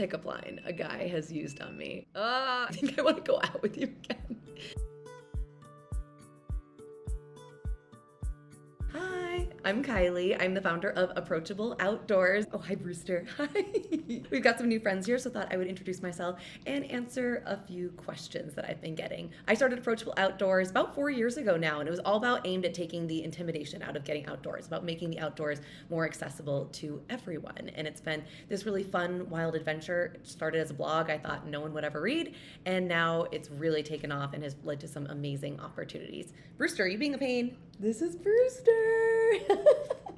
Pickup line a guy has used on me. I think I want to go out with you again. Hi, I'm Kylie. I'm the founder of Approachable Outdoors. Oh, hi, Brewster. Hi. We've got some new friends here, so thought I would introduce myself and answer a few questions that I've been getting. I started Approachable Outdoors about 4 years ago now, and it was all about aimed at taking the intimidation out of getting outdoors, about making the outdoors more accessible to everyone. And it's been this really fun, wild adventure. It started as a blog I thought no one would ever read, and now it's really taken off and has led to some amazing opportunities. Brewster, are you being a pain? This is Brewster.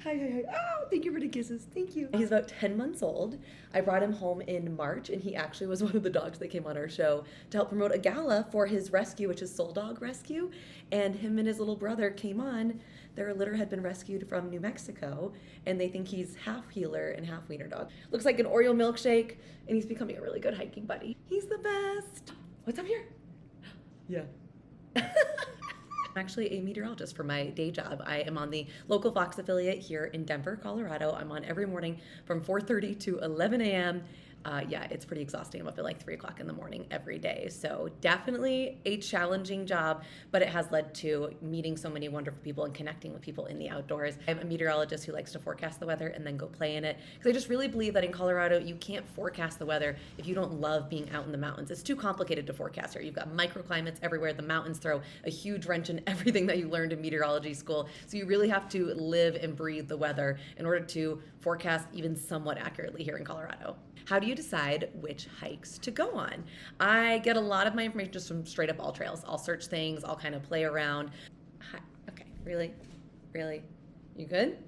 Hi. Oh, thank you for the kisses. Thank you. He's about 10 months old. I brought him home in March, and he actually was one of the dogs that came on our show to help promote a gala for his rescue, which is Soul Dog Rescue. And him and his little brother came on. Their litter had been rescued from New Mexico, and they think he's half healer and half wiener dog. Looks like an Oreo milkshake, and he's becoming a really good hiking buddy. He's the best. What's up here? Yeah. I'm actually a meteorologist for my day job. I am on the local Fox affiliate here in Denver, Colorado. I'm on every morning from 4:30 to 11 a.m. Yeah, it's pretty exhausting. I'm up at like 3 o'clock in the morning every day. So definitely a challenging job, but it has led to meeting so many wonderful people and connecting with people in the outdoors. I'm a meteorologist who likes to forecast the weather and then go play in it. Because I just really believe that in Colorado, you can't forecast the weather if you don't love being out in the mountains. It's too complicated to forecast here. You've got microclimates everywhere. The mountains throw a huge wrench in everything that you learned in meteorology school. So you really have to live and breathe the weather in order to forecast even somewhat accurately here in Colorado. How do you decide which hikes to go on? I get a lot of my information just from straight up all trails. I'll search things, I'll kind of play around. Hi. Okay, really? You good?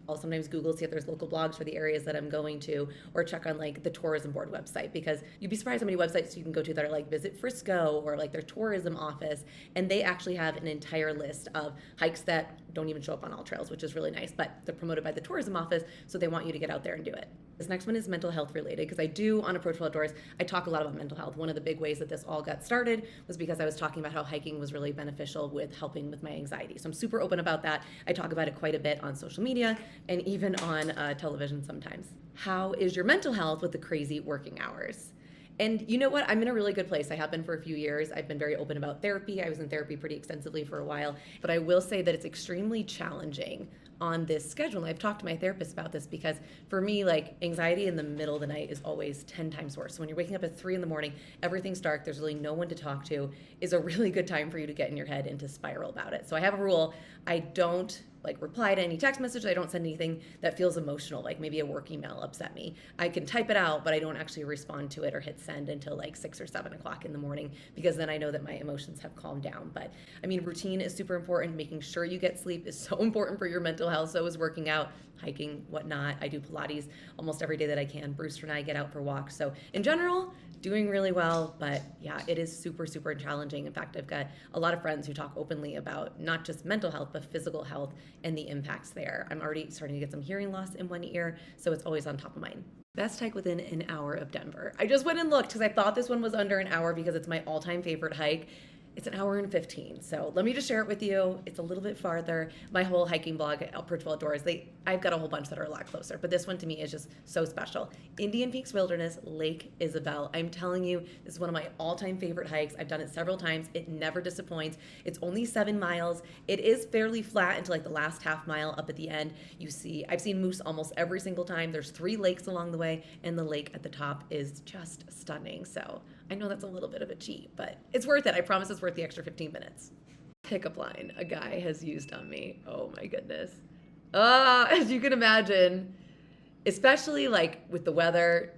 I'll sometimes Google, see if there's local blogs for the areas that I'm going to, or check on like the tourism board website, because you'd be surprised how many websites you can go to that are like Visit Frisco or like their tourism office, and they actually have an entire list of hikes that don't even show up on all trails, which is really nice, but they're promoted by the tourism office, so they want you to get out there and do it. This next one is mental health related, because I do on Approachable Outdoors, I talk a lot about mental health. One of the big ways that this all got started was because I was talking about how hiking was really beneficial with helping with my anxiety. So I'm super open about that. I talk about it quite a bit on social media and even on television sometimes. How is your mental health with the crazy working hours? And you know what? I'm in a really good place. I have been for a few years. I've been very open about therapy. I was in therapy pretty extensively for a while, but I will say that it's extremely challenging on this schedule. And I've talked to my therapist about this because for me, like anxiety in the middle of the night is always 10 times worse. So when you're waking up at 3 in the morning, everything's dark, there's really no one to talk to, is a really good time for you to get in your head and to spiral about it. So I have a rule. I don't like reply to any text message. I don't send anything that feels emotional, like maybe a work email upset me. I can type it out, but I don't actually respond to it or hit send until like 6 or 7 o'clock in the morning, because then I know that my emotions have calmed down. But I mean, routine is super important. Making sure you get sleep is so important for your mental health. So is working out, hiking, whatnot. I do Pilates almost every day that I can. Brewster and I get out for walks. So in general, doing really well, but yeah, it is super, super challenging. In fact, I've got a lot of friends who talk openly about not just mental health, but physical health and the impacts there. I'm already starting to get some hearing loss in one ear, so it's always on top of mind. Best hike within an hour of Denver. I just went and looked because I thought this one was under an hour because it's my all-time favorite hike. It's an hour and 15. So let me just share it with you. It's a little bit farther. My whole hiking blog, Approachable Outdoors, I've got a whole bunch that are a lot closer, but this one to me is just so special. Indian Peaks Wilderness, Lake Isabel. I'm telling you, this is one of my all-time favorite hikes. I've done it several times. It never disappoints. It's only 7 miles. It is fairly flat until like the last half mile up at the end. I've seen moose almost every single time. There's 3 lakes along the way, and the lake at the top is just stunning. So I know that's a little bit of a cheat, but it's worth it. I promise it's worth the extra 15 minutes. Pickup line a guy has used on me. Oh my goodness. As you can imagine, especially like with the weather,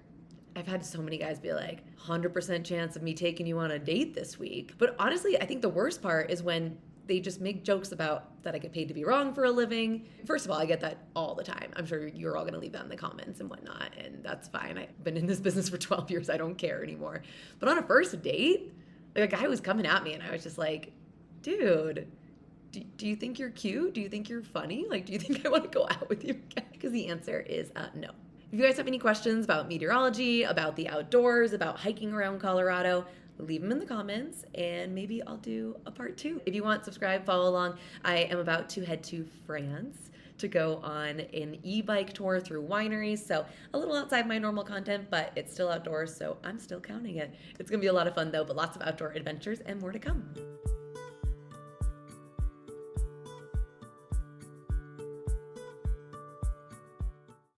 I've had so many guys be like, 100% chance of me taking you on a date this week. But honestly, I think the worst part is when they just make jokes about that I get paid to be wrong for a living. First of all, I get that all the time. I'm sure you're all gonna leave that in the comments and whatnot, and that's fine. I've been in this business for 12 years. I don't care anymore. But on a first date, like a guy was coming at me and I was just like, dude, do you think you're cute? Do you think you're funny? Like, do you think I want to go out with you again? Because the answer is no. If you guys have any questions about meteorology, about the outdoors, about hiking around Colorado, leave them in the comments and maybe I'll do a part 2. If you want, subscribe, follow along. I am about to head to France to go on an e-bike tour through wineries. So a little outside my normal content, but it's still outdoors, so I'm still counting it. It's gonna be a lot of fun though, but lots of outdoor adventures and more to come.